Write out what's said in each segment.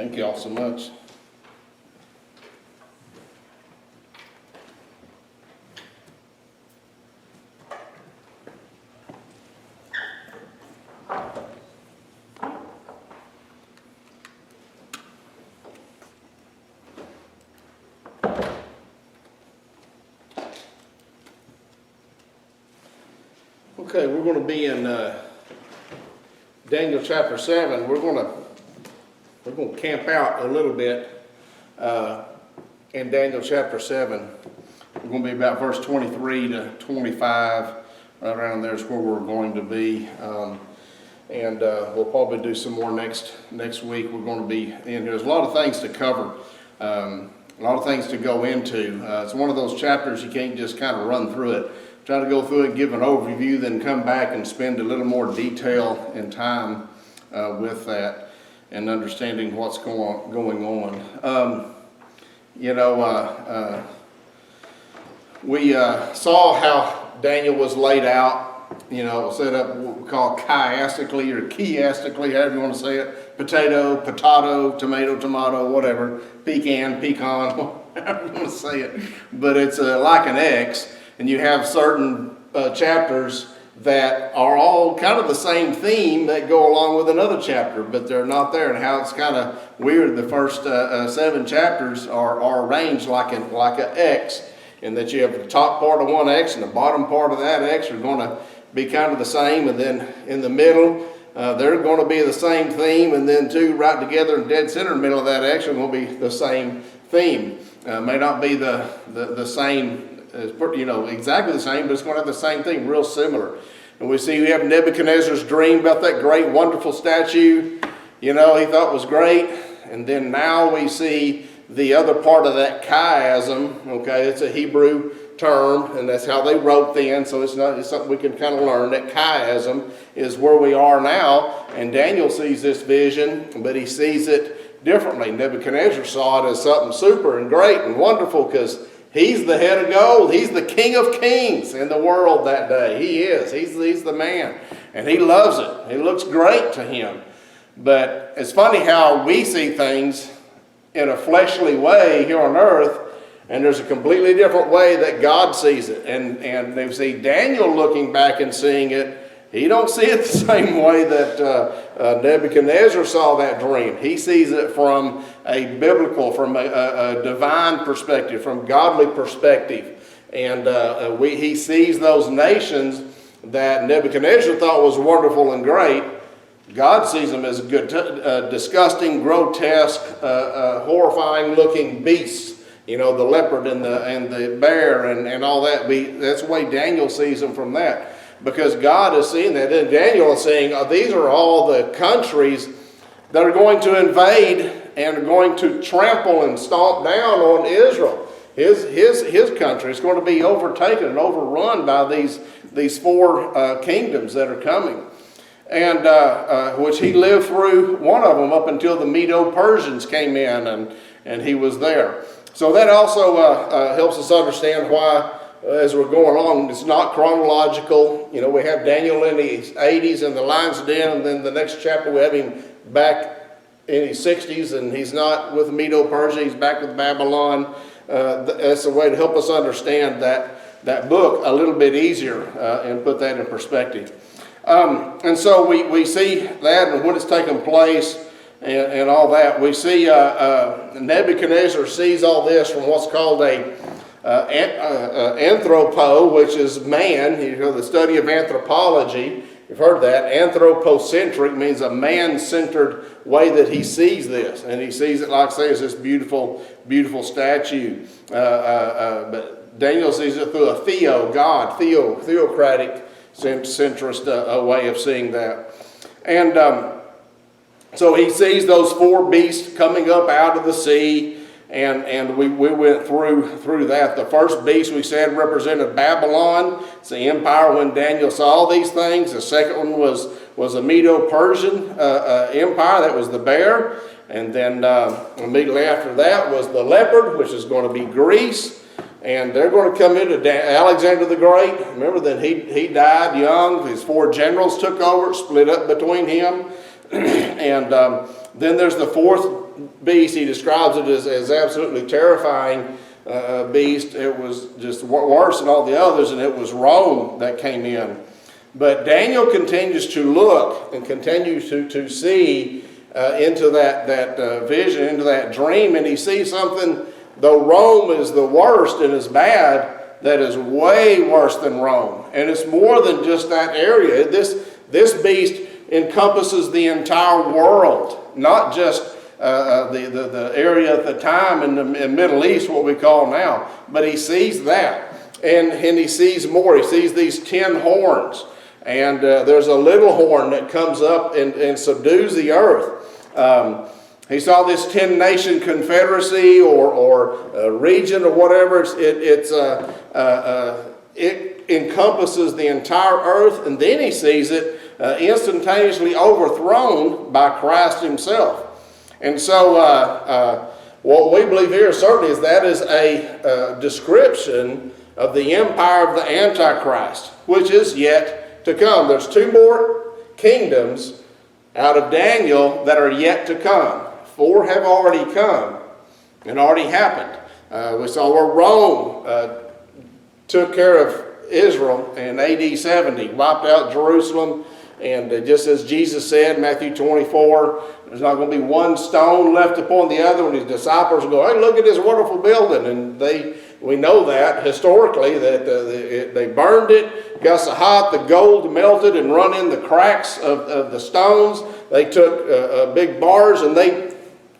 Thank you all so much. Okay, we're going to be in Daniel chapter 7. We're going to camp out a little bit in Daniel chapter 7. We're going to be about verse 23 to 25. Right around there is where we're going to be. And we'll probably do some more next week. We're going to be in here. There's a lot of things to cover, a lot of things to go into. It's one of those chapters you can't just kind of run through it. Try to go through it, give an overview, then come back and spend a little more detail and time with that and understanding what's going on. We saw how Daniel was laid out, set up what we call chiastically or chiastically, however you want to say it. Potato, tomato, whatever. Pecan, however you want to say it. But it's like an X. And you have certain chapters that are all kind of the same theme that go along with another chapter, but they're not there. And how it's kind of weird, the first 7 chapters are arranged like an X, and that you have the top part of one X and the bottom part of that X are going to be kind of the same, and then in the middle they're going to be the same theme, and then 2 right together in dead center in the middle of that X are going to be the same theme. May not be the same. It's exactly the same, but it's going to have the same thing, real similar. And we have Nebuchadnezzar's dream about that great, wonderful statue, he thought was great. And then now we see the other part of that chiasm, okay, it's a Hebrew term, and that's how they wrote then, so it's something we can kind of learn. That chiasm is where we are now, and Daniel sees this vision, but he sees it differently. Nebuchadnezzar saw it as something super and great and wonderful because he's the head of gold. He's the king of kings in the world that day. He is. He's the man. And he loves it. It looks great to him. But it's funny how we see things in a fleshly way here on earth, and there's a completely different way that God sees it. And they see Daniel looking back and seeing it. He don't see it the same way that Nebuchadnezzar saw that dream. He sees it from a biblical, from a divine perspective, from godly perspective. And he sees those nations that Nebuchadnezzar thought was wonderful and great. God sees them as good, disgusting, grotesque, horrifying-looking beasts. The leopard and the bear and all that. That's the way Daniel sees them from that. Because God is seeing that. And Daniel is saying, these are all the countries that are going to invade and are going to trample and stomp down on Israel. His country is going to be overtaken and overrun by these 4 kingdoms that are coming. And which he lived through one of them up until the Medo-Persians came in and he was there. So that also helps us understand why, as we're going along, it's not chronological. We have Daniel in his 80s in the lion's den, and then the next chapter we have him back in his 60s, and he's not with Medo-Persia, he's back with Babylon. That's a way to help us understand that book a little bit easier and put that in perspective. And so we see that and when it's taking place and all that. We see Nebuchadnezzar sees all this from what's called anthropo, which is man. The study of anthropology. You've heard that. Anthropocentric means a man-centered way that he sees this, and he sees it, like I say, as this beautiful, beautiful statue. But Daniel sees it through a theocratic, centrist way of seeing that, and so he sees those 4 beasts coming up out of the sea. And we went through that. The first beast we said represented Babylon. It's the empire when Daniel saw these things. The second one was a Medo-Persian empire. That was the bear. And then immediately after that was the leopard, which is going to be Greece. And they're going to come into Alexander the Great. Remember that he died young. His 4 generals took over, split up between him. And Then there's the fourth beast. He describes it as absolutely terrifying beast. It was just worse than all the others, and it was Rome that came in. But Daniel continues to look and continues to see into that vision, into that dream, and he sees something, though Rome is the worst and is bad, that is way worse than Rome. And it's more than just that area. This beast encompasses the entire world, not just the area at the time in the Middle East, what we call now. But he sees that. And he sees more. He sees these 10 horns. And there's a little horn that comes up and subdues the earth. He saw this 10-nation confederacy or region or whatever. It encompasses the entire earth, and then he sees it instantaneously overthrown by Christ himself. And so what we believe here certainly is that is a description of the empire of the Antichrist, which is yet to come. There's 2 more kingdoms out of Daniel that are yet to come. 4 have already come and already happened. We saw where Rome took care of Israel in AD 70, wiped out Jerusalem, and just as Jesus said in Matthew 24, there's not going to be one stone left upon the other when his disciples go, hey, look at this wonderful building. And we know that historically, that they burned it, got so hot the gold melted and run in the cracks of the stones. They took big bars and they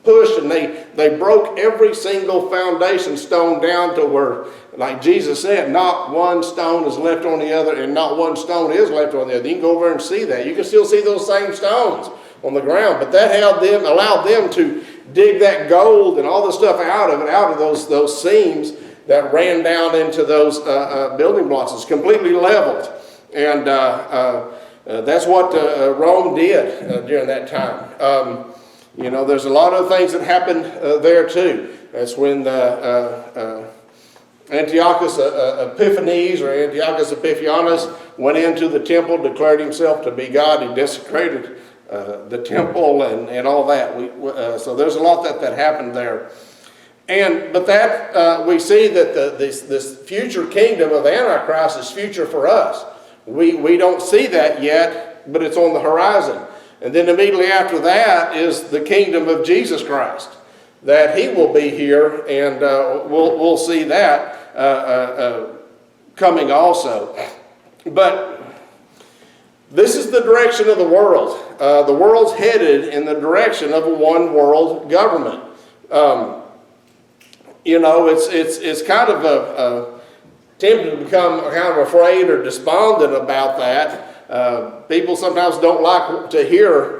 pushed and they broke every single foundation stone down to where, like Jesus said, not one stone is left on the other, and not one stone is left on the other. You can go over and see that. You can still see those same stones on the ground, but that allowed them to dig that gold and all the stuff out of those seams that ran down into those building blocks. It's completely leveled, and that's what Rome did during that time. There's a lot of things that happened there too. That's when Antiochus Epiphanes or Antiochus Epiphanes went into the temple, declared himself to be God. He desecrated the temple and all that. So there's a lot that happened there. But we see that this future kingdom of Antichrist is future for us. We don't see that yet, but it's on the horizon. And then immediately after that is the kingdom of Jesus Christ, that he will be here, and we'll see that coming also. But this is the direction of the world. The world's headed in the direction of a one-world government. It's kind of tempted to become kind of afraid or despondent about that. People sometimes don't like to hear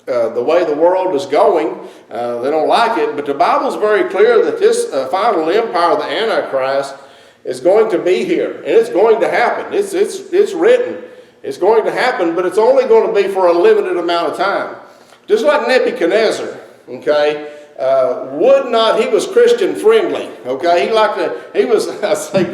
the way the world is going. They don't like it, but the Bible's very clear that this final empire of the Antichrist is going to be here, and it's going to happen. It's written. It's going to happen, but it's only going to be for a limited amount of time. Just like Nebuchadnezzar, okay? He was Christian friendly, okay? He was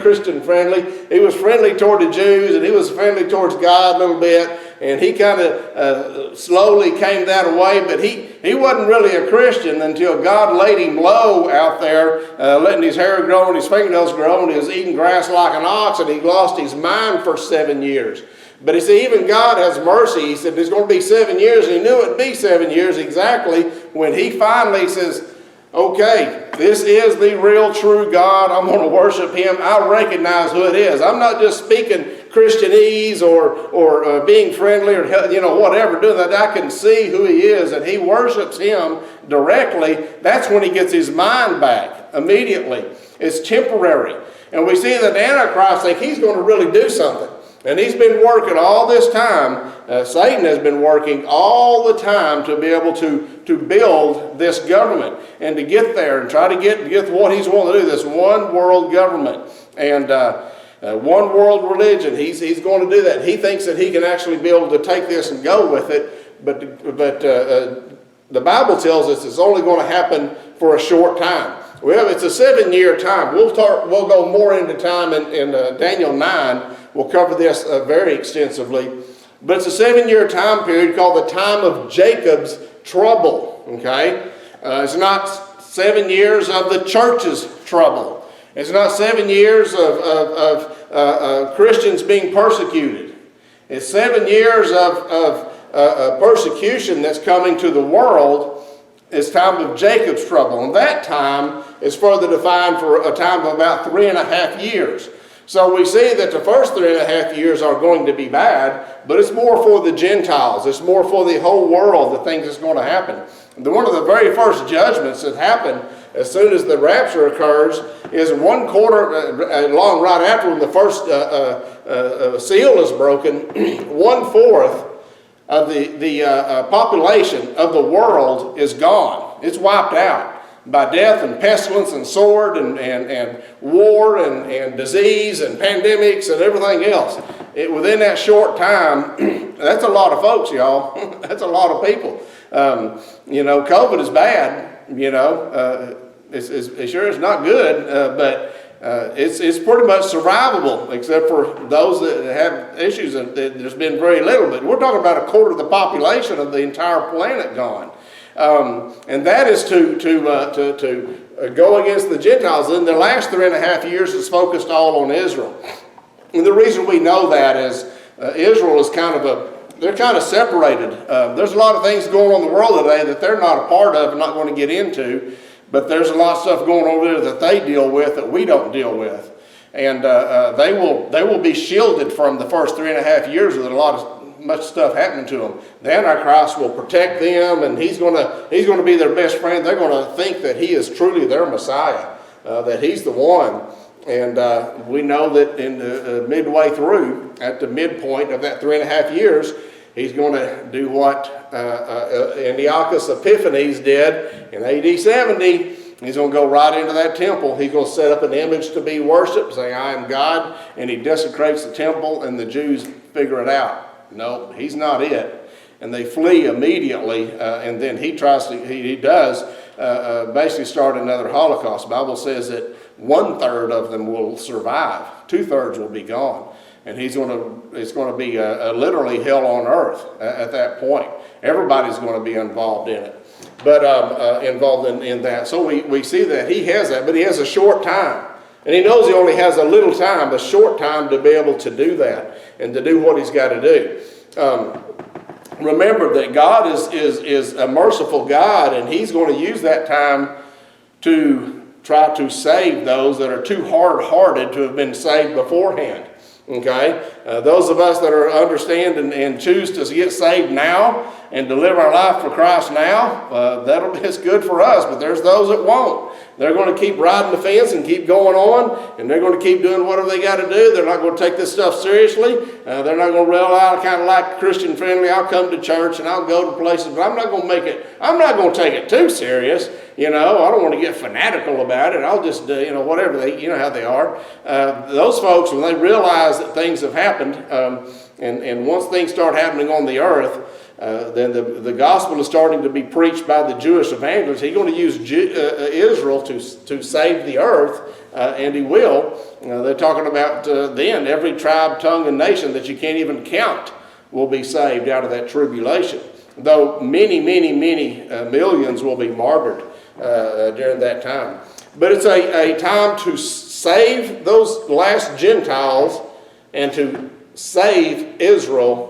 Christian friendly. He was friendly toward the Jews, and he was friendly towards God a little bit, and he kind of slowly came that way, but he wasn't really a Christian until God laid him low out there, letting his hair grow and his fingernails grow, and he was eating grass like an ox, and he lost his mind for 7 years. But you see, even God has mercy. He said there's going to be 7 years, and he knew it would be 7 years exactly when he finally says, okay, this is the real true God. I'm going to worship him. I recognize who it is. I'm not just speaking Christianese or being friendly or whatever, doing that. I can see who he is, and he worships him directly. That's when he gets his mind back immediately. It's temporary. And we see that the Antichrist think he's going to really do something. And he's been working all this time. Satan has been working all the time to be able to build this government and to get there and try to get what he's wanting to do, this one world government and one world religion. He's going to do that. He thinks that he can actually be able to take this and go with it, but the Bible tells us it's only going to happen for a short time. It's a 7-year time. We'll go more into time in Daniel 9. We'll cover this very extensively. But it's a 7-year time period called the time of Jacob's trouble. okay? It's not 7 years of the church's trouble. It's not 7 years of Christians being persecuted. It's 7 years of persecution that's coming to the world. It's time of Jacob's trouble. And that time is further defined for a time of about 3.5 years. So we see that the first 3.5 years are going to be bad, but it's more for the Gentiles. It's more for the whole world, the things that's going to happen. One of the very first judgments that happen as soon as the rapture occurs is 1 quarter, along right after when the first seal is broken, 1/4 of the population of the world is gone. It's wiped out by death and pestilence and sword and war and disease and pandemics and everything else. Within that short time, that's a lot of folks, y'all. That's a lot of people. COVID is bad. It sure is not good, but it's pretty much survivable, except for those that have issues. There's been very little, but we're talking about 1/4 of the population of the entire planet gone. And that is to go against the Gentiles. In the last 3.5 years, it's focused all on Israel. And the reason we know that is Israel is they're kind of separated. There's a lot of things going on in the world today that they're not a part of and not going to get into, but there's a lot of stuff going on there that they deal with that we don't deal with. And they will be shielded from the first 3.5 years with much stuff happening to them. The Antichrist will protect them, and he's going to be their best friend. They're going to think that he is truly their Messiah, that he's the one. And we know that in the midway through, at the midpoint of that 3.5 years, he's going to do what Antiochus Epiphanes did in AD 70. He's going to go right into that temple. He's going to set up an image to be worshipped, saying, "I am God," and he desecrates the temple, and the Jews figure it out. No, he's not it. And they flee immediately, and then he does basically start another Holocaust. The Bible says that 1/3 of them will survive. 2/3 will be gone. And it's going to be literally hell on earth at that point. Everybody's going to be involved in it, but involved in that. So we see that he has that, but he has a short time. And he knows he only has a little time, a short time, to be able to do that and to do what he's got to do. Remember that God is a merciful God, and he's going to use that time to try to save those that are too hard-hearted to have been saved beforehand. Okay? Those of us that understand and choose to get saved now and to live our life for Christ now, it's good for us, but there's those that won't. They're going to keep riding the fence and keep going on, and they're going to keep doing whatever they got to do. They're not going to take this stuff seriously. They're not going to roll out kind of like Christian friendly. I'll come to church and I'll go to places, but I'm not going to take it too serious. I don't want to get fanatical about it. I'll just, whatever how they are. Those folks, when they realize that things have happened, and once things start happening on the earth, then the gospel is starting to be preached by the Jewish evangelists. He's going to use Israel to save the earth, and he will. They're talking about then every tribe, tongue, and nation that you can't even count will be saved out of that tribulation. Though many, many, many millions will be martyred during that time. But it's a time to save those last Gentiles and to save Israel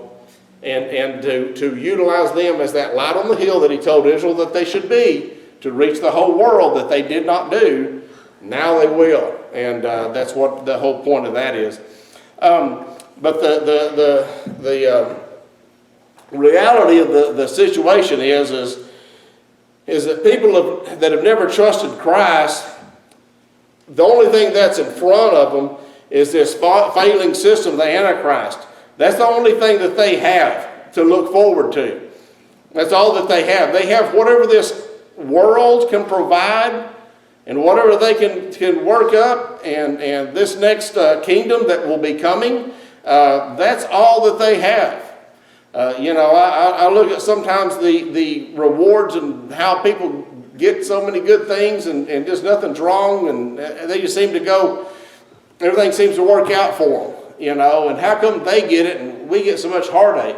and to utilize them as that light on the hill that he told Israel that they should be to reach the whole world that they did not do. Now they will. And that's what the whole point of that is. But the reality of the situation is that people that have never trusted Christ, the only thing that's in front of them is this failing system of the Antichrist. That's the only thing that they have to look forward to. That's all that they have. They have whatever this world can provide and whatever they can work up, and this next kingdom that will be coming, that's all that they have. I look at sometimes the rewards and how people get so many good things and just nothing's wrong, and they just seem to go, everything seems to work out for them, and how come they get it and we get so much heartache?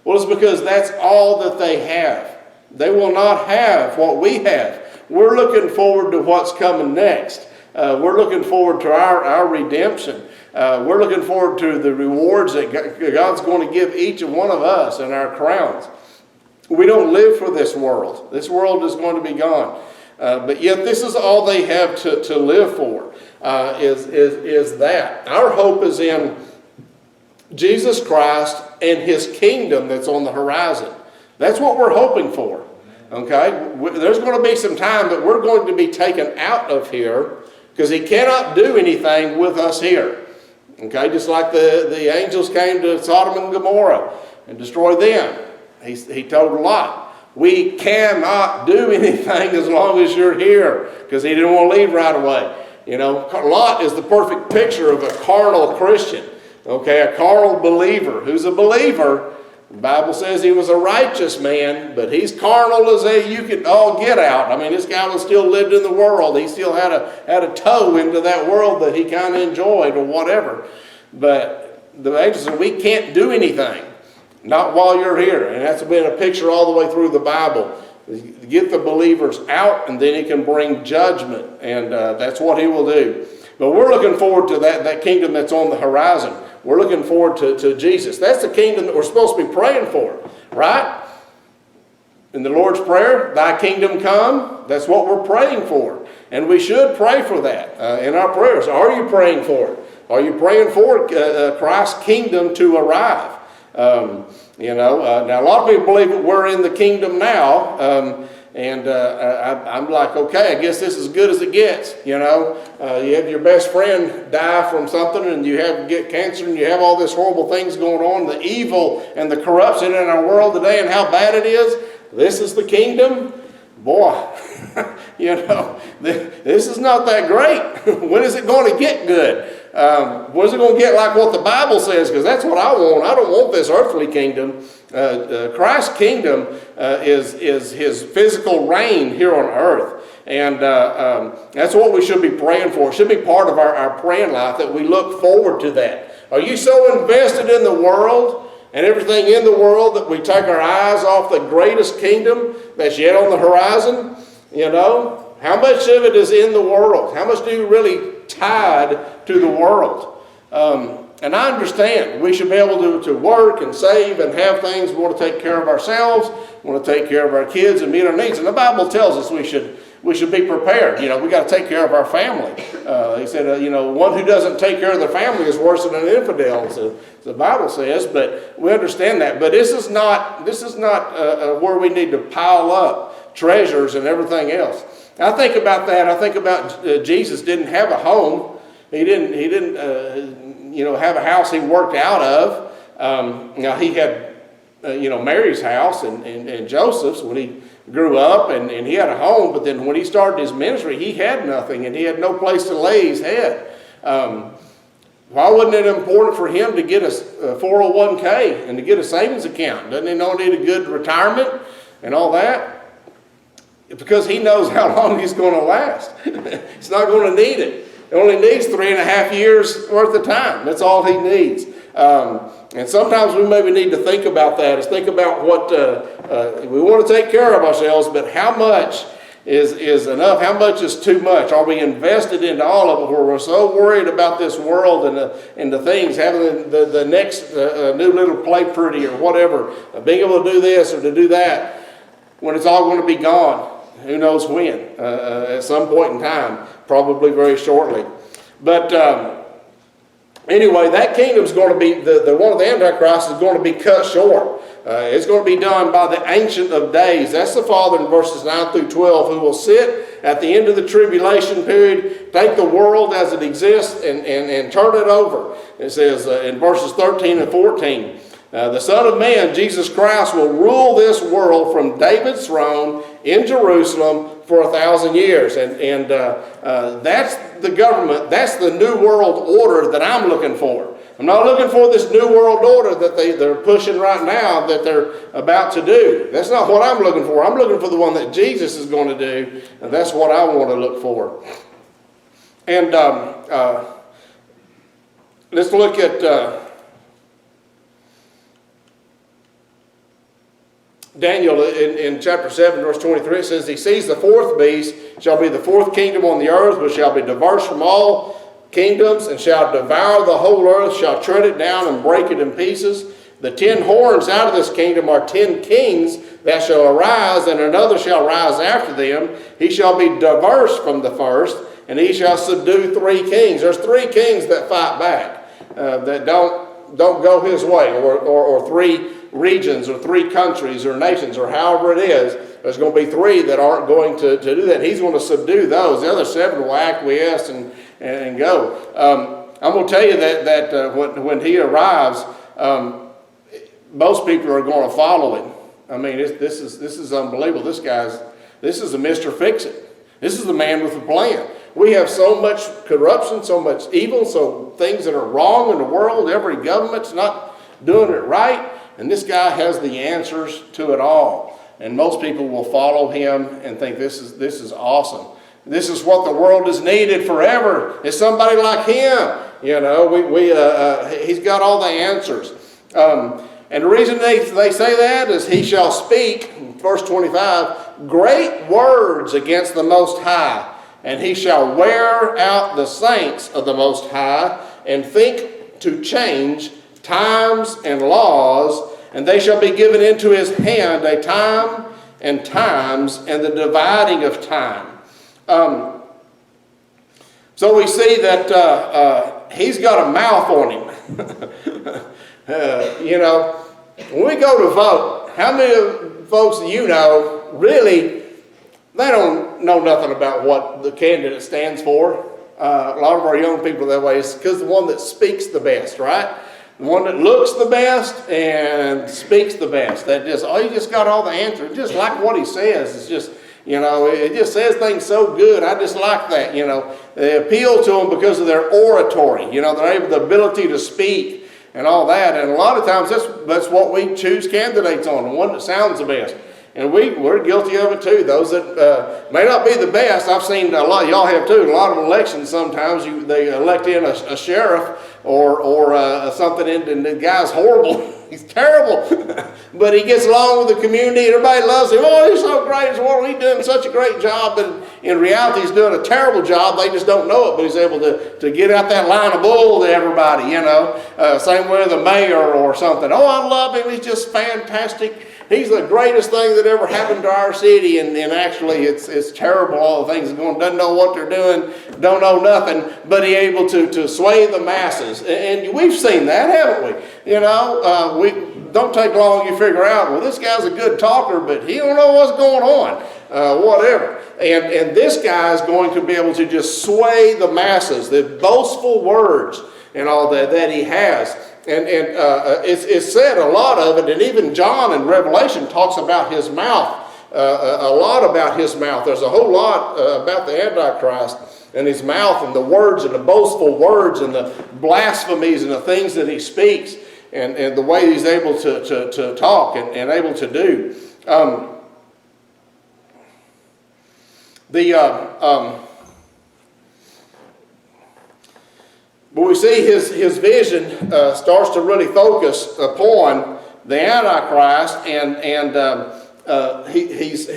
Well, it's because that's all that they have. They will not have what we have. We're looking forward to what's coming next. We're looking forward to our redemption. We're looking forward to the rewards that God's going to give each and one of us and our crowns. We don't live for this world. This world is going to be gone. But yet this is all they have to live for, is that. Our hope is in Jesus Christ and his kingdom that's on the horizon. That's what we're hoping for. Okay? There's going to be some time that we're going to be taken out of here because he cannot do anything with us here. Okay? Just like the angels came to Sodom and Gomorrah and destroyed them. He told Lot, we cannot do anything as long as you're here, because he didn't want to leave right away. You know, Lot is the perfect picture of a carnal Christian. Okay, a carnal believer. Who's a believer? The Bible says he was a righteous man, but he's carnal as you could all get out. I mean, this guy was still lived in the world. He still had a toe into that world that he kind of enjoyed or whatever. But the angel said, we can't do anything. Not while you're here. And that's been a picture all the way through the Bible. Get the believers out, and then he can bring judgment. And that's what he will do. But we're looking forward to that kingdom that's on the horizon. We're looking forward to Jesus. That's the kingdom that we're supposed to be praying for, right? In the Lord's Prayer, thy kingdom come, that's what we're praying for. And we should pray for that in our prayers. Are you praying for it? Are you praying for Christ's kingdom to arrive? Now a lot of people believe that we're in the kingdom now, I'm like, okay, I guess this is as good as it gets. You have your best friend die from something, and you get cancer, and you have all this horrible things going on, the evil and the corruption in our world today, and how bad it is. This is the kingdom. Boy, this is not that great. When is it going to get good? When is it going to get like what the Bible says? Because that's what I want. I don't want this earthly kingdom. Christ's kingdom is his physical reign here on earth. And that's what we should be praying for. It should be part of our praying life, that we look forward to that. Are you so invested in the world and everything in the world that we take our eyes off the greatest kingdom that's yet on the horizon? How much of it is in the world? How much do you really tied to the world? And I understand we should be able to work and save and have things. We want to take care of ourselves. We want to take care of our kids and meet our needs. And the Bible tells us we should be prepared. We got to take care of our family. He said, one who doesn't take care of their family is worse than an infidel. So the Bible says, but we understand that. But this is not where we need to pile up treasures and everything else. I think about that. I think about Jesus didn't have a home. He didn't have a house he worked out of. He had Mary's house and Joseph's when he grew up, and he had a home. But then when he started his ministry, he had nothing, and he had no place to lay his head. Why wasn't it important for him to get a 401k and to get a savings account? Doesn't he know he need a good retirement and all that? Because he knows how long he's going to last. He's not going to need it. He only needs 3.5 years worth of time. That's all he needs. And sometimes we maybe need to think about that. Is think about what we want to take care of ourselves, but how much is enough? How much is too much? Are we invested into all of it, where we're so worried about this world and the things, having the next new little play pretty or whatever, being able to do this or to do that, when it's all going to be gone? Who knows when? At some point in time, probably very shortly. But anyway, that kingdom's going to be, the one of the Antichrist is going to be cut short. It's going to be done by the Ancient of Days. That's the Father in verses 9 through 12, who will sit at the end of the tribulation period, take the world as it exists and turn it over. It says in verses 13 and 14, the Son of Man, Jesus Christ, will rule this world from David's throne in Jerusalem for 1,000 years. And that's the government, that's the new world order that I'm looking for. I'm not looking for this new world order that they're pushing right now, that they're about to do. That's not what I'm looking for. I'm looking for the one that Jesus is going to do, and that's what I want to look for. And let's look at Daniel in chapter 7, verse 23, it says, he sees the fourth beast shall be the fourth kingdom on the earth, which shall be diverse from all kingdoms, and shall devour the whole earth, shall tread it down and break it in pieces. The 10 horns out of this kingdom are 10 kings that shall arise, and another shall rise after them. He shall be diverse from the first, and he shall subdue 3 kings. There's 3 kings that fight back, that don't go his way, or 3 regions, or 3 countries, or nations, or however it is. There's going to be 3 that aren't going to do that. He's going to subdue those. The other 7 will acquiesce and go. I'm going to tell you that when he arrives, most people are going to follow him. I mean, this is unbelievable. This is a Mr. Fix-It. This is the man with a plan. We have so much corruption, so much evil, so things that are wrong in the world. Every government's not doing it right, and this guy has the answers to it all. And most people will follow him and think this is awesome. This is what the world has needed forever. Is somebody like him. You know, he's got all the answers. And the reason they say that is he shall speak, verse 25, great words against the Most High, and he shall wear out the saints of the Most High, and think to change times and laws, and they shall be given into his hand a time and times and the dividing of time. So we see that he's got a mouth on him. You know, when we go to vote, how many folks do you know really, they don't know nothing about what the candidate stands for? A lot of our young people that way is because the one that speaks the best, right? The one that looks the best and speaks the best. That just, oh, you just got all the answers. Just like what he says. It's just, you know, it just says things so good. I just like that, you know. They appeal to them because of their oratory. You know, they're able, the ability to speak and all that. And a lot of times that's what we choose candidates on, the one that sounds the best. And we're guilty of it too. Those that may not be the best, I've seen a lot, y'all have too, a lot of elections sometimes they elect in a sheriff or something, and the guy's horrible. He's terrible. But he gets along with the community, and everybody loves him. Oh, he's so great. He's doing such a great job. But in reality, he's doing a terrible job. They just don't know it, but he's able to get out that line of bull to everybody, you know. Same way with the mayor or something. Oh, I love him. He's just fantastic. He's the greatest thing that ever happened to our city, and actually it's terrible, all the things he's going, doesn't know what they're doing, don't know nothing, but he's able to sway the masses. And we've seen that, haven't we? You know, we don't take long you figure out, well, this guy's a good talker, but he don't know what's going on, whatever. And this guy is going to be able to just sway the masses, the boastful words and all that he has. And it's said a lot of it, and even John in Revelation talks about his mouth, a lot about his mouth. There's a whole lot about the Antichrist and his mouth and the words and the boastful words and the blasphemies and the things that he speaks and the way he's able to talk and able to do. But we see his vision starts to really focus upon the Antichrist, and he's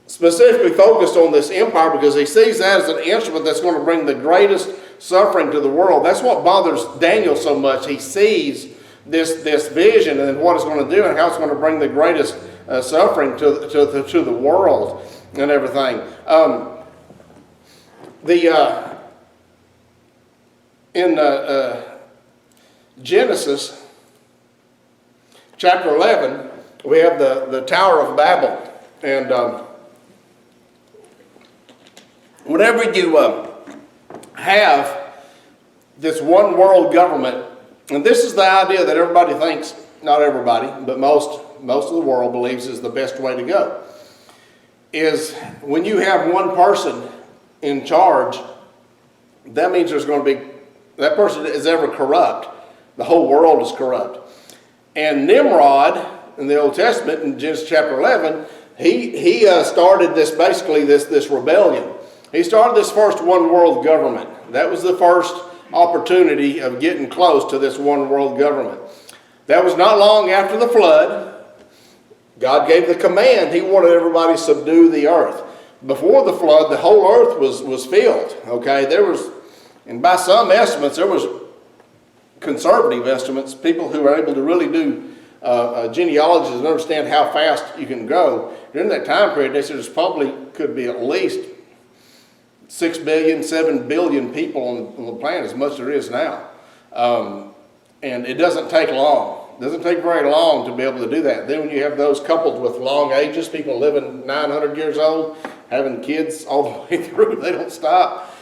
specifically focused on this empire because he sees that as an instrument that's going to bring the greatest suffering to the world. That's what bothers Daniel so much. He sees this vision and what it's going to do and how it's going to bring the greatest suffering to the world and everything. In Genesis chapter 11, we have the Tower of Babel. And whenever you have this one world government, and this is the idea that everybody thinks, not everybody, but most of the world believes is the best way to go, is when you have one person in charge, that means there's going to be, that person is ever corrupt. The whole world is corrupt. And Nimrod, in the Old Testament, in Genesis chapter 11, he started this rebellion. He started this first one world government. That was the first opportunity of getting close to this one world government. That was not long after the flood. God gave the command. He wanted everybody to subdue the earth. Before the flood, the whole earth was filled. Okay, and by some estimates, there was conservative estimates, people who are able to really do genealogies and understand how fast you can go. During that time period, they said there's probably could be at least 6 billion, 7 billion people on the planet, as much as there is now. And it doesn't take long. It doesn't take very long to be able to do that. Then when you have those coupled with long ages, people living 900 years old, having kids all the way through, they don't stop.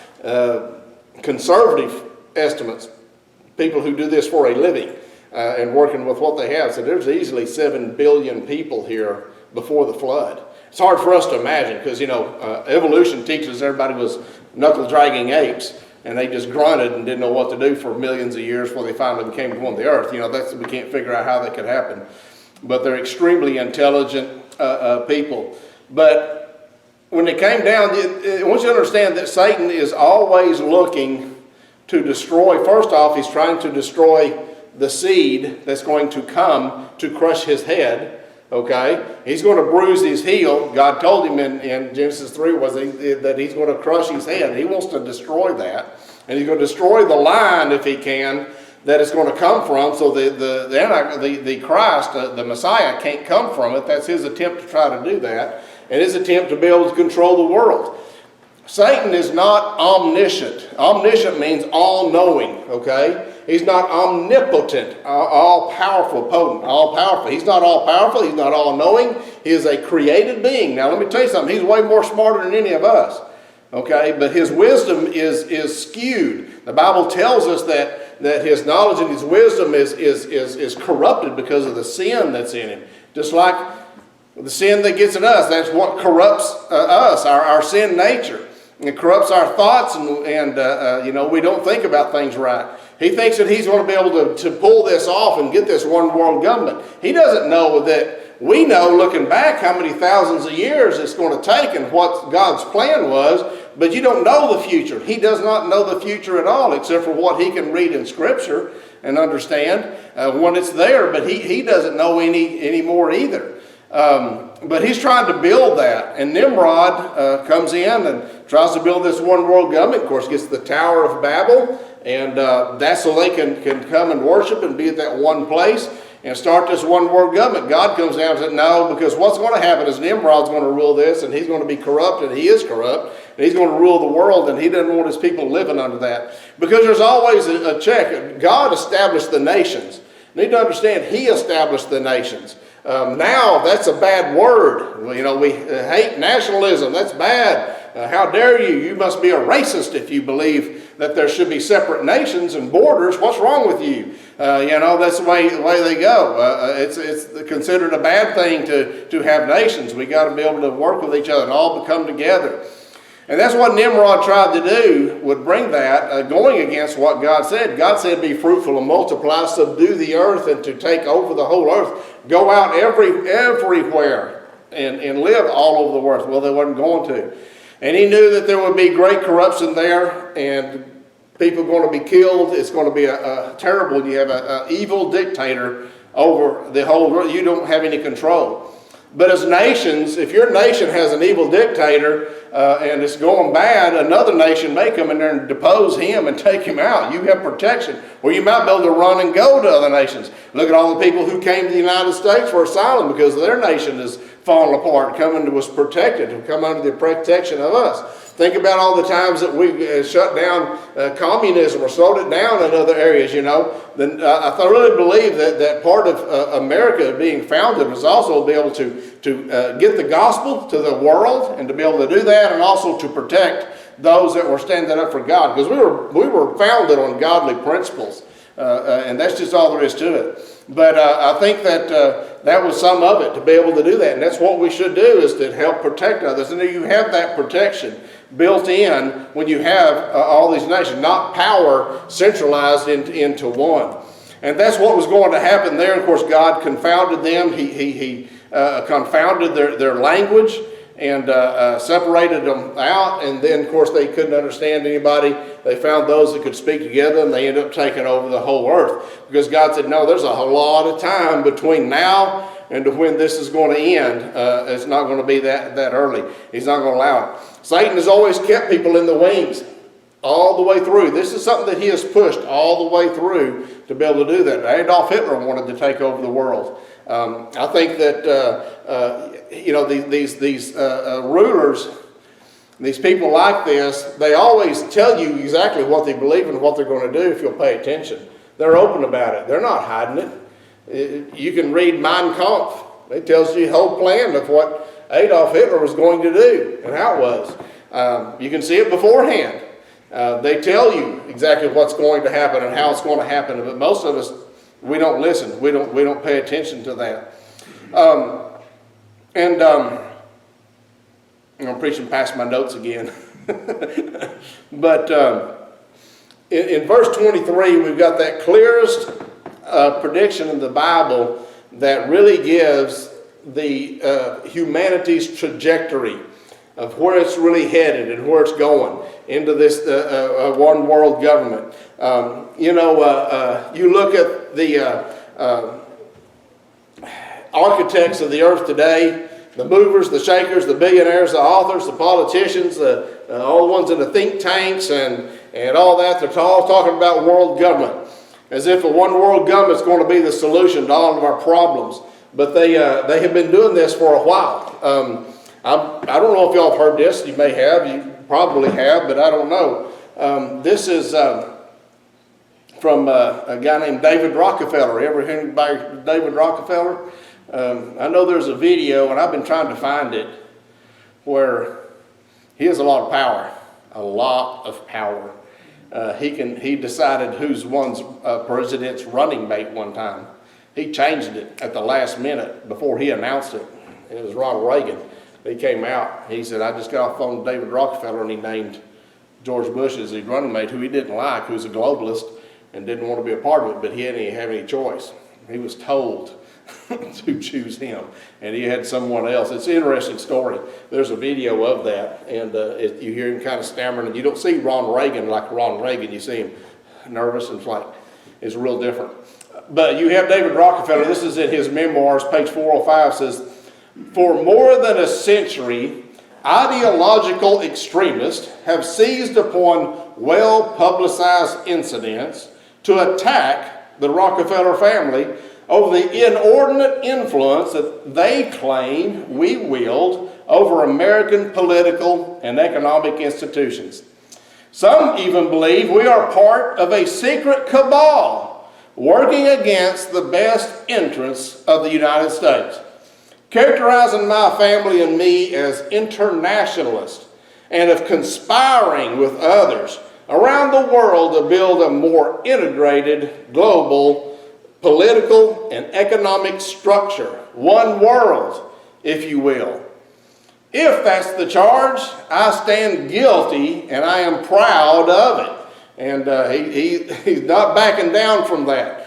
Conservative estimates, people who do this for a living and working with what they have, so there's easily 7 billion people here before the flood. It's hard for us to imagine because, evolution teaches everybody was knuckle-dragging apes, and they just grunted and didn't know what to do for millions of years before they finally became upon the earth. We can't figure out how that could happen. But they're extremely intelligent people. But when it came down, I want you to understand that Satan is always looking to destroy. First off, he's trying to destroy the seed that's going to come to crush his head. Okay, he's going to bruise his heel. God told him in Genesis 3 that he's going to crush his head. He wants to destroy that, and he's going to destroy the line if he can that it's going to come from. So the Christ, the Messiah, can't come from it. That's his attempt to try to do that, and his attempt to be able to control the world. Satan is not omniscient. Omniscient means all-knowing. Okay. He's not omnipotent, all-powerful, potent, all-powerful. He's not all-powerful. He's not all-knowing. He is a created being. Now, let me tell you something. He's way more smarter than any of us, okay? But his wisdom is skewed. The Bible tells us that his knowledge and his wisdom is corrupted because of the sin that's in him. Just like the sin that gets in us, that's what corrupts us, our sin nature. It corrupts our thoughts, and we don't think about things right. He thinks that he's going to be able to pull this off and get this one world government. He doesn't know that we know, looking back, how many thousands of years it's going to take and what God's plan was, but you don't know the future. He does not know the future at all, except for what he can read in Scripture and understand when it's there, but he doesn't know any more either. But he's trying to build that, and Nimrod comes in and tries to build this one world government. Of course, gets the Tower of Babel, and that's so they can come and worship and be at that one place and start this one world government. God comes down and says, no, because what's going to happen is Nimrod's going to rule this, and he's going to be corrupt, and he is corrupt, and he's going to rule the world, and he doesn't want his people living under that. Because there's always a check. God established the nations. You need to understand, he established the nations. Now, that's a bad word. We hate nationalism. That's bad. How dare you? You must be a racist if you believe that there should be separate nations and borders. What's wrong with you? That's the way they go. It's considered a bad thing to have nations. We got to be able to work with each other and all come together. And that's what Nimrod tried to do, would bring that, going against what God said. God said, be fruitful and multiply, subdue the earth, and to take over the whole earth. Go out everywhere and live all over the earth. Well, they wasn't going to. And he knew that there would be great corruption there, and people going to be killed. It's going to be a terrible, you have an evil dictator over the whole world. You don't have any control. But as nations, if your nation has an evil dictator and it's going bad, another nation may come in there and depose him and take him out. You have protection. Or you might be able to run and go to other nations. Look at all the people who came to the United States for asylum because their nation is falling apart, was protected, to come under the protection of us. Think about all the times that we shut down communism or slowed it down in other areas, Then I really believe that part of America being founded was also to be able to get the gospel to the world and to be able to do that, and also to protect those that were standing up for God. Because we were founded on godly principles, and that's just all there is to it. But I think that that was some of it, to be able to do that. And that's what we should do, is to help protect others. And you have that protection built in when you have all these nations, not power centralized into one. And that's what was going to happen there. Of course, God confounded them. He confounded their language and separated them out. And then, of course, they couldn't understand anybody. They found those that could speak together, and they ended up taking over the whole earth. Because God said, no, there's a whole lot of time between now and to when this is going to end. It's not going to be that early. He's not going to allow it. Satan has always kept people in the wings all the way through. This is something that he has pushed all the way through to be able to do that. Adolf Hitler wanted to take over the world. I think that these rulers, these people like this, they always tell you exactly what they believe and what they're going to do if you'll pay attention. They're open about it. They're not hiding it. You can read Mein Kampf. It tells you the whole plan of what Adolf Hitler was going to do and how it was. You can see it beforehand. They tell you exactly what's going to happen and how it's going to happen, but most of us, we don't listen. We don't pay attention to that. I'm preaching past my notes again. But in verse 23, we've got that clearest prediction in the Bible that really gives the humanity's trajectory of where it's really headed and where it's going into this one world government. You look at the architects of the earth today, the movers, the shakers, the billionaires, the authors, the politicians, all the ones in the think tanks and all that, they're all talking about world government, as if a one world government is going to be the solution to all of our problems. But they have been doing this for a while. I don't know if y'all have heard this. You may have. You probably have, but I don't know. This is from a guy named David Rockefeller. Ever heard anybody David Rockefeller? I know there's a video, and I've been trying to find it, where he has a lot of power. A lot of power. He decided who's one's president's running mate one time. He changed it at the last minute before he announced it. And it was Ronald Reagan. He came out. He said, I just got off the phone with David Rockefeller, and he named George Bush as his running mate, who he didn't like, who's a globalist and didn't want to be a part of it, but he didn't have any choice. He was told to choose him, and he had someone else. It's an interesting story. There's a video of that, and you hear him kind of stammering, and you don't see Ronald Reagan like Ronald Reagan. You see him nervous, and it's real different. But you have David Rockefeller. This is in his memoirs, page 405, says, for more than a century, ideological extremists have seized upon well-publicized incidents to attack the Rockefeller family over the inordinate influence that they claim we wield over American political and economic institutions. Some even believe we are part of a secret cabal working against the best interests of the United States, characterizing my family and me as internationalists and of conspiring with others around the world to build a more integrated global political and economic structure, one world, if you will. If that's the charge, I stand guilty and I am proud of it. And he's not backing down from that.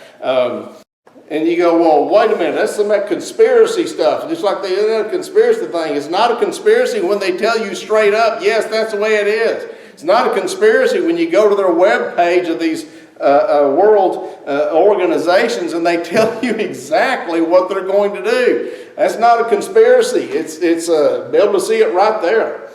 And you go, well, wait a minute, that's some of that conspiracy stuff. Just like the internet conspiracy thing. It's not a conspiracy when they tell you straight up, yes, that's the way it is. It's not a conspiracy when you go to their web page of these world organizations and they tell you exactly what they're going to do. That's not a conspiracy. It's be able to see it right there.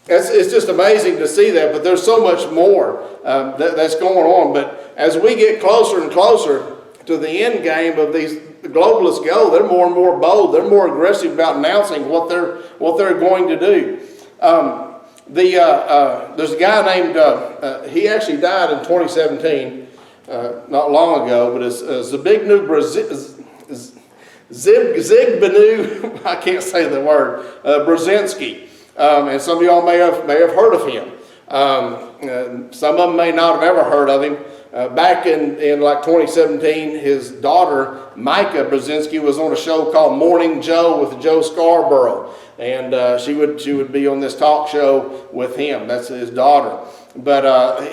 It's just amazing to see that, but there's so much more that's going on. But as we get closer and closer to the end game of these globalists go, they're more and more bold. They're more aggressive about announcing what they're going to do. There's a guy named, he actually died in 2017, not long ago, but it's Zbigniew Zigbanu, I can't say the word, Brzezinski. And some of y'all may have heard of him. Some of them may not have ever heard of him. Back in like 2017, his daughter, Micah Brzezinski, was on a show called Morning Joe with Joe Scarborough. And she would be on this talk show with him. That's his daughter. But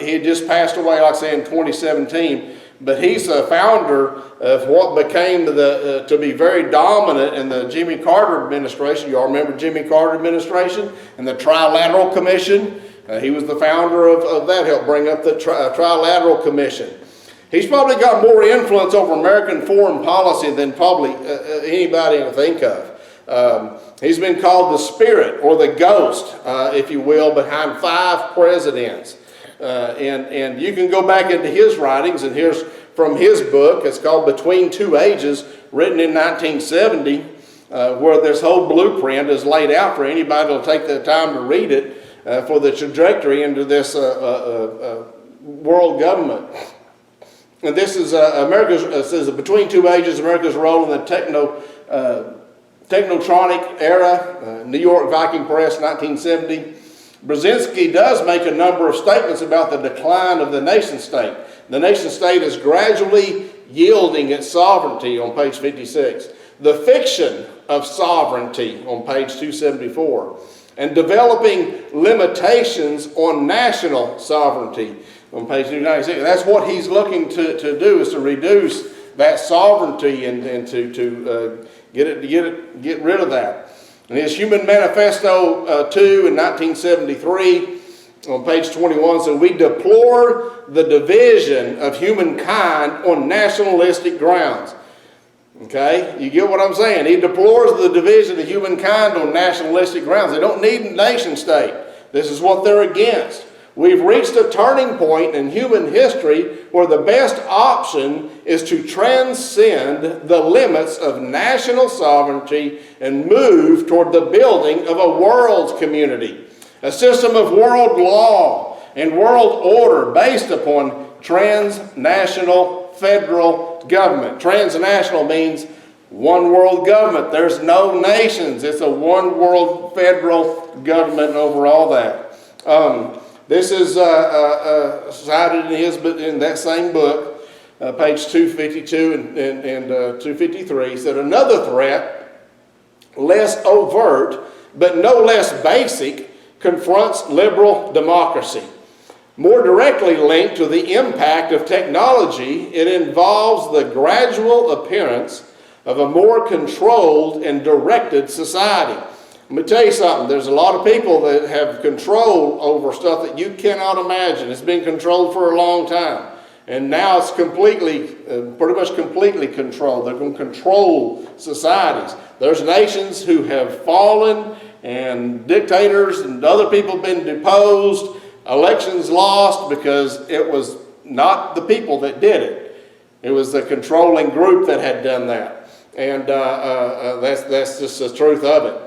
he had just passed away, like I say, in 2017. But he's a founder of what became to be very dominant in the Jimmy Carter administration. You all remember Jimmy Carter administration and the Trilateral Commission? He was the founder of that, helped bring up the Trilateral Commission. He's probably got more influence over American foreign policy than probably anybody can think of. He's been called the spirit or the ghost, if you will, behind 5 presidents. And you can go back into his writings, and here's from his book. It's called Between Two Ages, written in 1970, where this whole blueprint is laid out for anybody who'll take the time to read it for the trajectory into this world government. And this is America's, says Between Two Ages, America's role in the technotronic era, New York Viking Press, 1970. Brzezinski does make a number of statements about the decline of the nation state. The nation state is gradually yielding its sovereignty on page 56. The fiction of sovereignty on page 274. And developing limitations on national sovereignty on page 296. That's what he's looking to do, is to reduce that sovereignty and to get rid of that. In his Human Manifesto 2 in 1973, on page 21, so we deplore the division of humankind on nationalistic grounds. Okay, you get what I'm saying? He deplores the division of humankind on nationalistic grounds. They don't need a nation state. This is what they're against. We've reached a turning point in human history where the best option is to transcend the limits of national sovereignty and move toward the building of a world community, a system of world law and world order based upon transnational federal government. Transnational means one world government. There's no nations. It's a one world federal government over all that. This is cited in that same book, page 252 and 253. Said another threat, less overt but no less basic, confronts liberal democracy. More directly linked to the impact of technology, it involves the gradual appearance of a more controlled and directed society. Let me tell you something. There's a lot of people that have control over stuff that you cannot imagine. It's been controlled for a long time. And now it's completely, pretty much completely controlled. They're going to control societies. There's nations who have fallen, and dictators and other people have been deposed, elections lost because it was not the people that did it. It was the controlling group that had done that. And that's just the truth of it.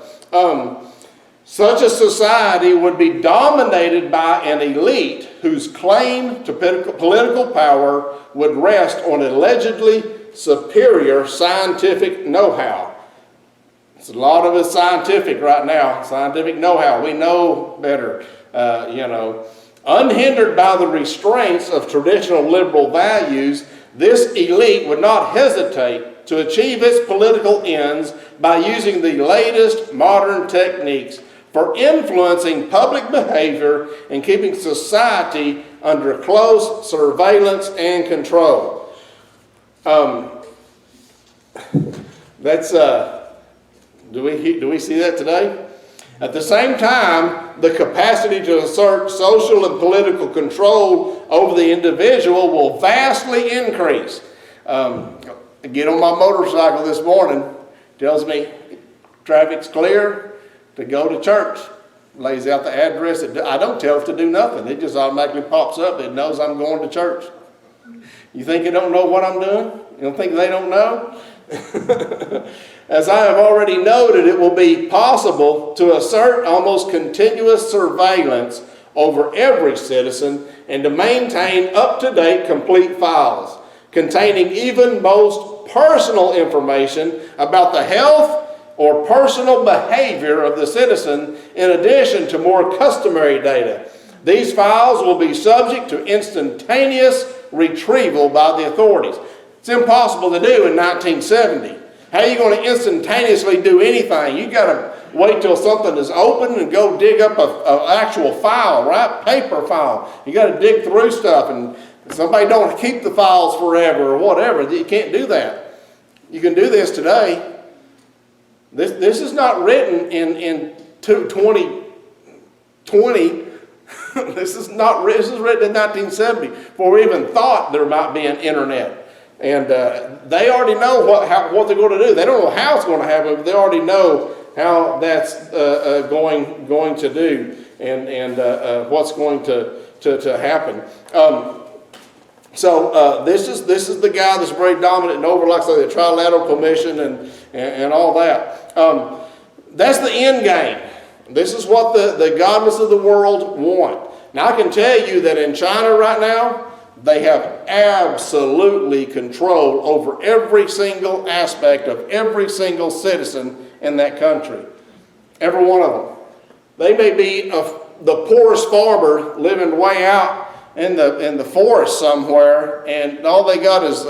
Such a society would be dominated by an elite whose claim to political power would rest on allegedly superior scientific know-how. It's a lot of it scientific right now, scientific know-how. We know better, Unhindered by the restraints of traditional liberal values, this elite would not hesitate to achieve its political ends by using the latest modern techniques for influencing public behavior and keeping society under close surveillance and control. Do we see that today? At the same time, the capacity to assert social and political control over the individual will vastly increase. I get on my motorcycle this morning, tells me traffic's clear to go to church. Lays out the address. I don't tell it to do nothing. It just automatically pops up. It knows I'm going to church. You think it don't know what I'm doing? You don't think they don't know? As I have already noted, it will be possible to assert almost continuous surveillance over every citizen and to maintain up-to-date complete files containing even most personal information about the health or personal behavior of the citizen in addition to more customary data. These files will be subject to instantaneous retrieval by the authorities. It's impossible to do in 1970. How are you going to instantaneously do anything? You got to wait till something is open and go dig up an actual file, right? Paper file. You got to dig through stuff, and somebody don't keep the files forever or whatever. You can't do that. You can do this today. This is not written in 2020. This is written in 1970, before we even thought there might be an internet. And they already know what they're going to do. They don't know how it's going to happen, but they already know how that's going to do, and what's going to happen. So this is the guy that's very dominant and over, like I say, the Trilateral Commission and all that. That's the end game. This is what the godless of the world want. Now I can tell you that in China right now, they have absolutely control over every single aspect of every single citizen in that country. Every one of them. They may be the poorest farmer living way out in the forest somewhere, and all they got is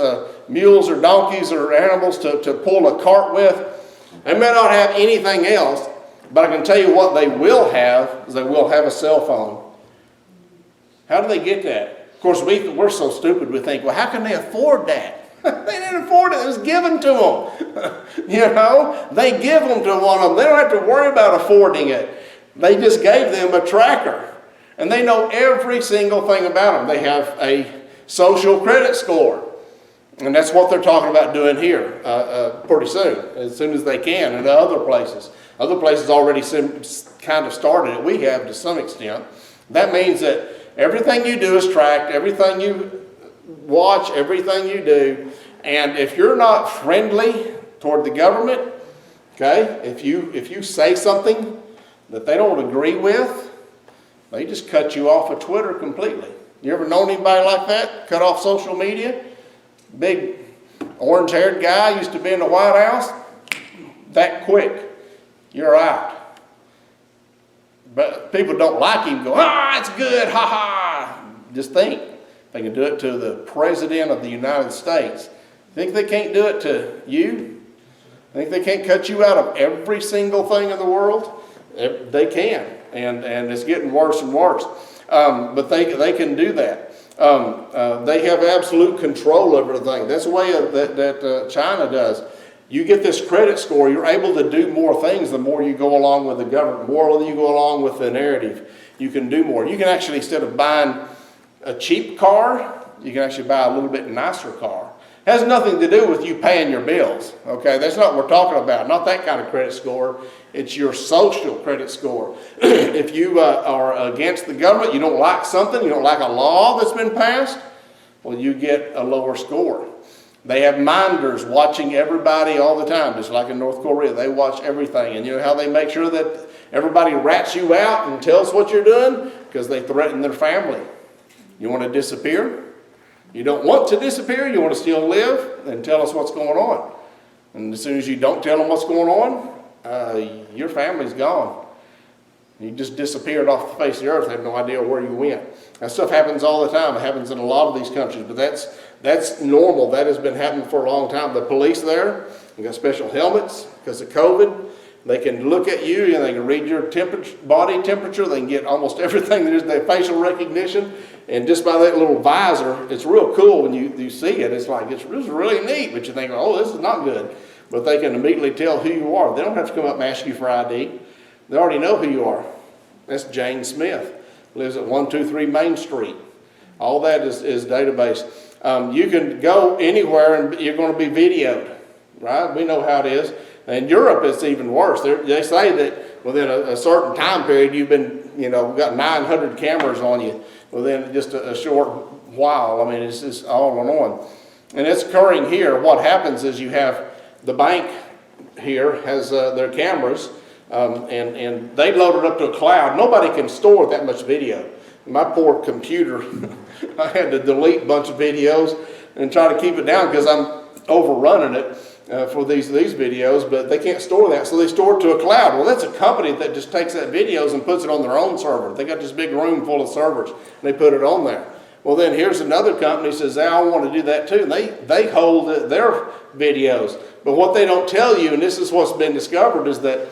mules or donkeys or animals to pull a cart with. They may not have anything else, but I can tell you what they will have is they will have a cell phone. How do they get that? Of course, we're so stupid we think, well, how can they afford that? They didn't afford it. It was given to them. You know, they give them to one of them. They don't have to worry about affording it. They just gave them a tracker. And they know every single thing about them. They have a social credit score. And that's what they're talking about doing here pretty soon as they can, and other places. Other places already kind of started it. We have to some extent. That means that everything you do is tracked, everything you watch, everything you do. And if you're not friendly toward the government, okay, if you say something that they don't agree with, they just cut you off of Twitter completely. You ever known anybody like that? Cut off social media? Big orange-haired guy used to be in the White House. That quick, you're out. But people don't like him. Go, it's good, ha ha. Just think, they can do it to the President of the United States. Think they can't do it to you? Think they can't cut you out of every single thing in the world? They can, and it's getting worse and worse. But they can do that. They have absolute control over everything. That's the way that China does. You get this credit score, you're able to do more things the more you go along with the government, the more you go along with the narrative. You can do more. You can actually, instead of buying a cheap car, you can actually buy a little bit nicer car. It has nothing to do with you paying your bills, okay? That's not what we're talking about, not that kind of credit score. It's your social credit score. If you are against the government, you don't like something, you don't like a law that's been passed, well, you get a lower score. They have minders watching everybody all the time, just like in North Korea. They watch everything, and you know how they make sure that everybody rats you out and tells what you're doing? Because they threaten their family. You want to disappear? You don't want to disappear, you want to still live, then tell us what's going on. And as soon as you don't tell them what's going on, your family's gone. You just disappeared off the face of the earth, have no idea where you went. That stuff happens all the time. It happens in a lot of these countries, but that's normal. That has been happening for a long time. The police there, they got special helmets because of COVID. They can look at you and they can read your body temperature. They can get almost everything. There's their facial recognition. And just by that little visor, it's real cool when you see it. It's like, it's really neat, but you think, oh, this is not good. But they can immediately tell who you are. They don't have to come up and ask you for ID. They already know who you are. That's Jane Smith. Lives at 123 Main Street. All that is database. You can go anywhere and you're going to be videoed, right? We know how it is. In Europe, it's even worse. They say that within a certain time period, you've been, got 900 cameras on you within just a short while. I mean, it's just all on. And it's occurring here. What happens is you have the bank here has their cameras, and they load it up to a cloud. Nobody can store that much video. My poor computer, I had to delete a bunch of videos and try to keep it down because I'm overrunning it. For these videos, but they can't store that, so they store it to a cloud. Well, that's a company that just takes that videos and puts it on their own server. They got this big room full of servers, and they put it on there. Well, then here's another company that says, I want to do that too. And they hold their videos. But what they don't tell you, and this is what's been discovered, is that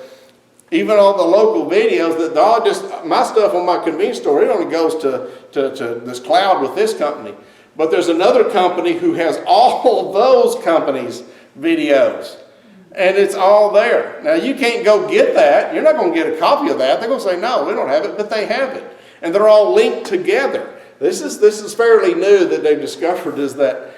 even all the local videos, that all just my stuff on my convenience store, it only goes to this cloud with this company. But there's another company who has all those companies' videos, and it's all there. Now you can't go get that. You're not going to get a copy of that. They're going to say, no, we don't have it, but they have it. And they're all linked together. This is fairly new that they've discovered, is that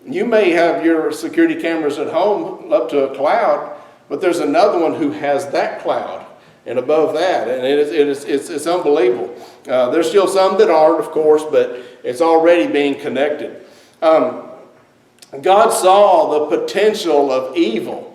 you may have your security cameras at home up to a cloud, but there's another one who has that cloud and above that, and it's unbelievable. There's still some that aren't, of course, but it's already being connected. God saw the potential of evil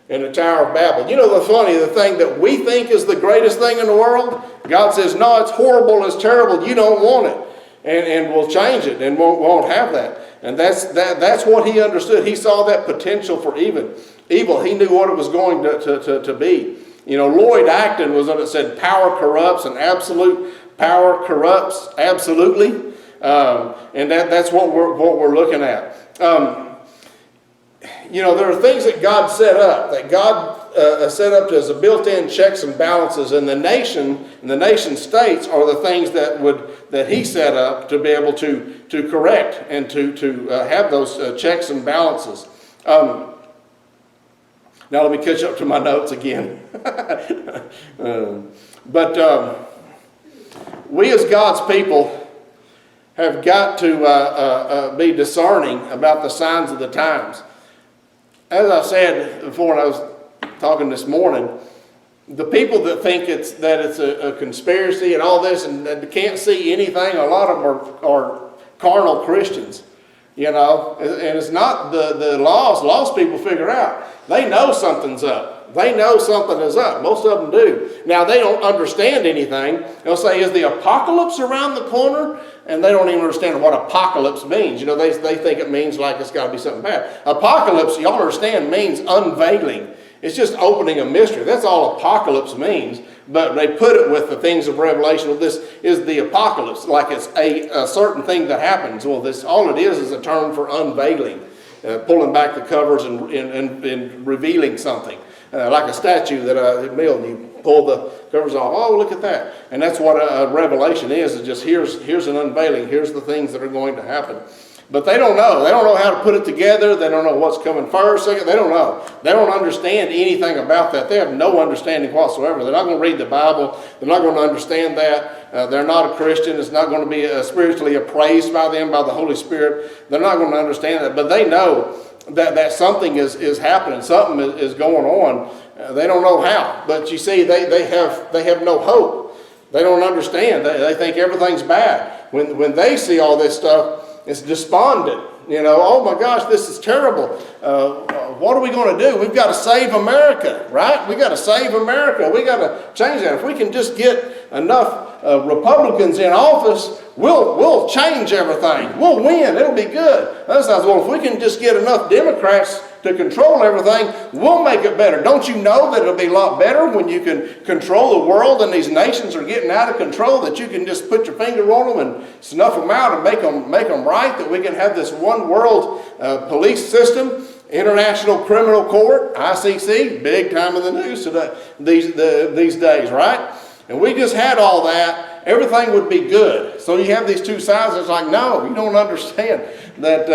in the Tower of Babel. You know, the thing that we think is the greatest thing in the world, God says, no, it's horrible, it's terrible, you don't want it. And we'll change it and won't have that. And that's what he understood. He saw that potential for evil. He knew what it was going to be. You know, Lloyd Acton was on it, said power corrupts, and absolute power corrupts absolutely. And that's what we're looking at. You know, there are things that God set up, set up as a built-in checks and balances, and the nation states are the things that he set up to be able to correct and to have those checks and balances. Now let me catch up to my notes again. But we as God's people have got to be discerning about the signs of the times. As I said before when I was talking this morning, the people that think it's a conspiracy and all this and can't see anything, a lot of them are carnal Christians, you know. And it's not the lost people figure out. They know something's up. They know something is up. Most of them do. Now, they don't understand anything. They'll say, is the apocalypse around the corner? And they don't even understand what apocalypse means. You know, they think it means like it's got to be something bad. Apocalypse, y'all understand, means unveiling. It's just opening a mystery. That's all apocalypse means. But they put it with the things of Revelation. Well, this is the apocalypse, like it's a certain thing that happens. Well, all it is a term for unveiling, pulling back the covers and revealing something. Like a statue that at mill, and you pull the covers off. Oh, look at that. And that's what a revelation is just here's an unveiling. Here's the things that are going to happen. But they don't know. They don't know how to put it together. They don't know what's coming first, second. They don't know. They don't understand anything about that. They have no understanding whatsoever. They're not going to read the Bible. They're not going to understand that. They're not a Christian. It's not going to be spiritually appraised by them, by the Holy Spirit. They're not going to understand that. But they know that something is happening. Something is going on. They don't know how. But you see, they have no hope. They don't understand. They think everything's bad. When they see all this stuff, it's despondent. You know, oh my gosh, this is terrible. What are we going to do? We've got to save America, right? We've got to save America. We've got to change that. If we can just get enough Republicans in office, we'll change everything. We'll win. It'll be good. That sounds, well, if we can just get enough Democrats to control everything, we'll make it better. Don't you know that it'll be a lot better when you can control the world and these nations are getting out of control, that you can just put your finger on them and snuff them out and make them right, that we can have this one world police system, International Criminal Court, ICC, big time in the news today, these days, right? And we just had all that, everything would be good. So you have these two sides. It's like, no, you don't understand that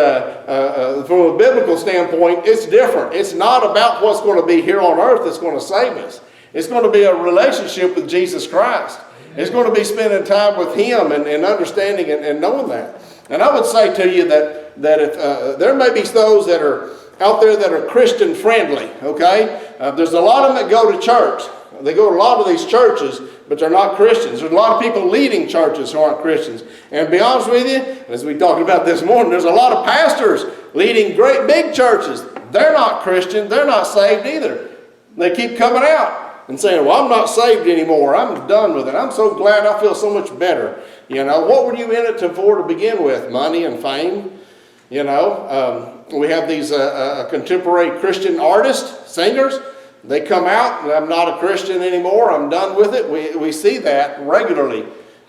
from a biblical standpoint, it's different. It's not about what's going to be here on earth that's going to save us. It's going to be a relationship with Jesus Christ. It's going to be spending time with Him and understanding and knowing that. And I would say to you that if there may be those that are out there that are Christian friendly, okay? There's a lot of them that go to church. They go to a lot of these churches, but they're not Christians. There's a lot of people leading churches who aren't Christians. And to be honest with you, as we talked about this morning, there's a lot of pastors leading great big churches. They're not Christian. They're not saved either. They keep coming out and saying, well, I'm not saved anymore. I'm done with it. I'm so glad. I feel so much better. You know, what were you in it for to begin with? Money and fame? You know, we have these contemporary Christian artists, singers. They come out, and I'm not a Christian anymore, I'm done with it. We see that regularly,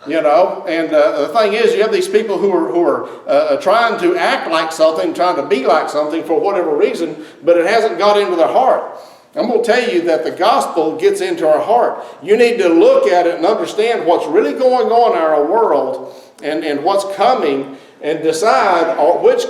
you know. And the thing is, you have these people who are trying to act like something, trying to be like something for whatever reason, but it hasn't got into their heart. I'm going to tell you that the gospel gets into our heart. You need to look at it and understand what's really going on in our world and what's coming, and decide which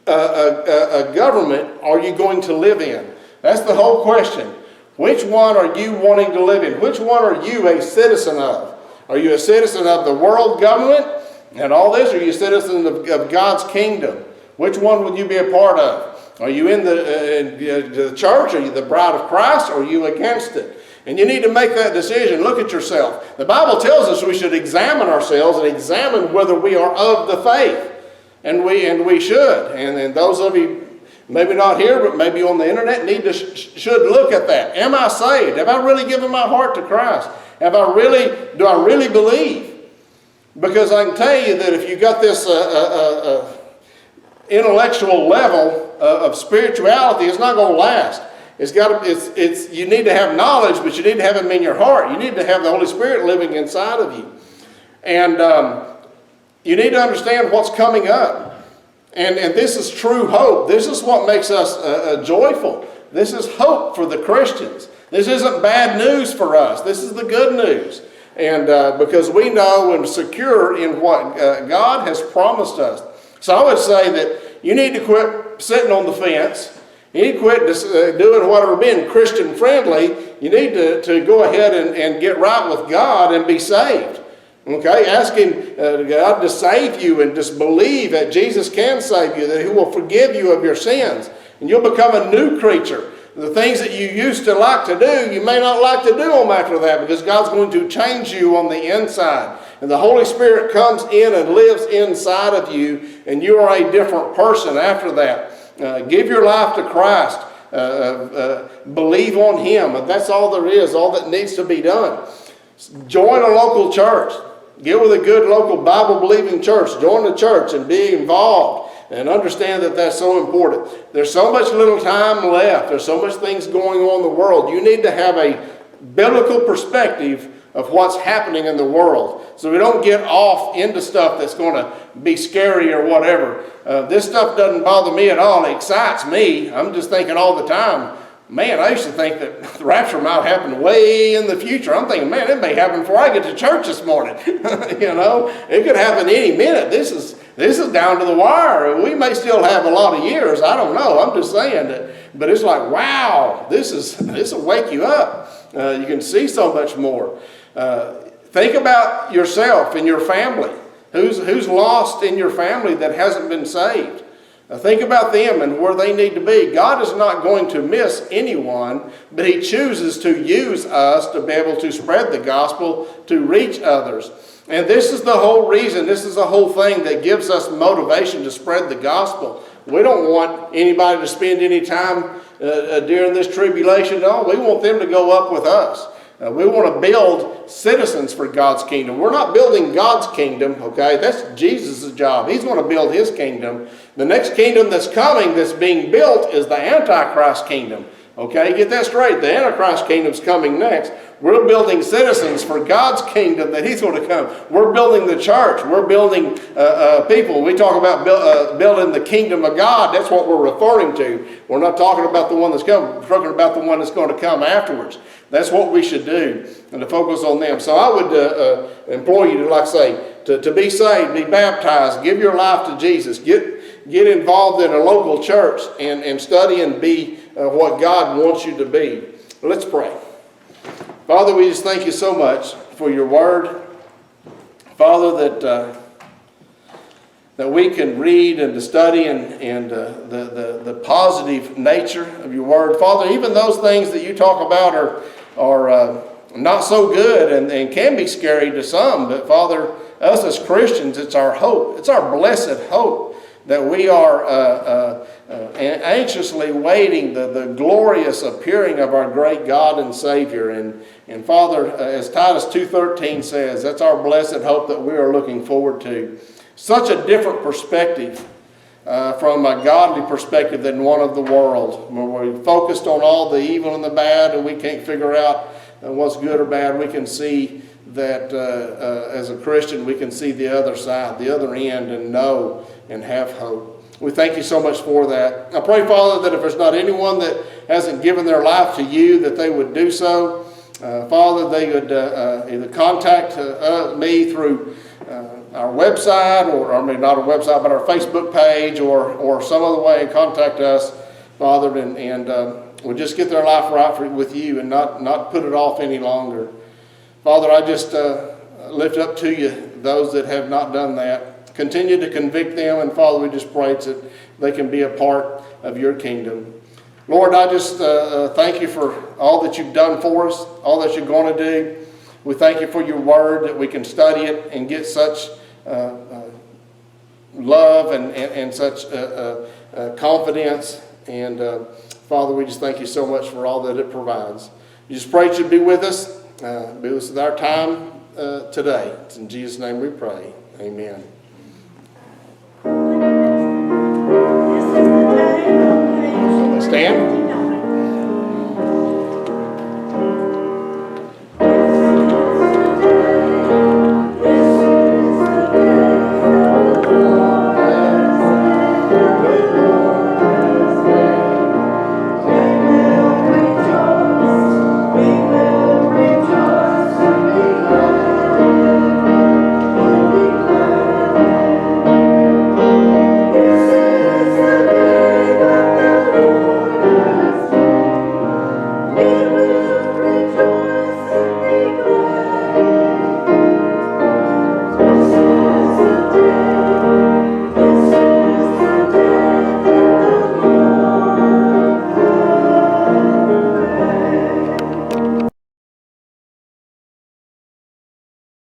government are you going to live in. That's the whole question. Which one are you wanting to live in? Which one are you a citizen of? Are you a citizen of the world government and all this, or are you a citizen of God's kingdom? Which one would you be a part of? Are you in the church? Are you the bride of Christ? Or are you against it? And you need to make that decision. Look at yourself. The Bible tells us we should examine ourselves and examine whether we are of the faith. And we should. And those of you, maybe not here, but maybe on the internet, should look at that. Am I saved? Have I really given my heart to Christ? Do I really believe? Because I can tell you that if you got this intellectual level of spirituality, it's not going to last. You need to have knowledge, but you need to have Him in your heart. You need to have the Holy Spirit living inside of you. And you need to understand what's coming up. And this is true hope. This is what makes us joyful. This is hope for the Christians. This isn't bad news for us. This is the good news. And because we know and secure in what God has promised us. So I would say that you need to quit sitting on the fence. You need to quit doing whatever, being Christian friendly. You need to go ahead and get right with God and be saved. Okay? Ask Him, God, to save you, and just believe that Jesus can save you, that He will forgive you of your sins. And you'll become a new creature. The things that you used to like to do, you may not like to do them after that, because God's going to change you on the inside. And the Holy Spirit comes in and lives inside of you, and you are a different person after that. Give your life to Christ. Believe on Him. And that's all there is, all that needs to be done. Join a local church. Get with a good local Bible-believing church. Join the church and be involved. And understand that that's so important. There's so much little time left. There's so much things going on in the world. You need to have a biblical perspective of what's happening in the world, so we don't get off into stuff that's going to be scary or whatever. This stuff doesn't bother me at all. It excites me. I'm just thinking all the time, man, I used to think that the rapture might happen way in the future. I'm thinking, man, it may happen before I get to church this morning. You know, it could happen any minute. This is down to the wire. We may still have a lot of years. I don't know. I'm just saying that. But it's like, wow, this will wake you up. You can see so much more. Think about yourself and your family. Who's lost in your family that hasn't been saved? Think about them and where they need to be. God is not going to miss anyone, but He chooses to use us to be able to spread the gospel, to reach others. And this is the whole reason, this is the whole thing that gives us motivation to spread the gospel. We don't want anybody to spend any time during this tribulation at all. We want them to go up with us. We want to build citizens for God's kingdom. We're not building God's kingdom, okay? That's Jesus' job. He's going to build His kingdom. The next kingdom that's coming, that's being built, is the Antichrist kingdom. Okay, get that straight. The Antichrist kingdom's coming next. We're building citizens for God's kingdom that He's going to come. We're building the church. We're building people. We talk about building the kingdom of God. That's what we're referring to. We're not talking about the one that's coming. We're talking about the one that's going to come afterwards. That's what we should do, and to focus on them. So I would implore you to, like I say, to be saved, be baptized, give your life to Jesus, get involved in a local church and study and be what God wants you to be. Let's pray. Father, we just thank you so much for your word. Father, that we can read and to study and the positive nature of your word. Father, even those things that you talk about are not so good and can be scary to some. But Father, us as Christians, it's our hope. It's our blessed hope that we are anxiously waiting the glorious appearing of our great God and Savior. And Father, as Titus 2:13 says, that's our blessed hope that we are looking forward to. Such a different perspective from a godly perspective than one of the world, where we're focused on all the evil and the bad and we can't figure out what's good or bad. We can see that as a Christian, we can see the other side, the other end, and know and have hope. We thank you so much for that. I pray, Father, that if there's not anyone that hasn't given their life to you, that they would do so. Father, they would either contact me through our website, or I mean not our website, but our Facebook page, or some other way, and contact us, Father, and we'll just get their life right with you and not put it off any longer. Father, I just lift up to you those that have not done that. Continue to convict them, and Father, we just pray that they can be a part of your kingdom. Lord, I just thank you for all that you've done for us, all that you're going to do. We thank you for your word, that we can study it and get such love and such confidence. And Father, we just thank you so much for all that it provides. We just pray that you be with us with our time today. It's in Jesus' name we pray. Amen. Stand.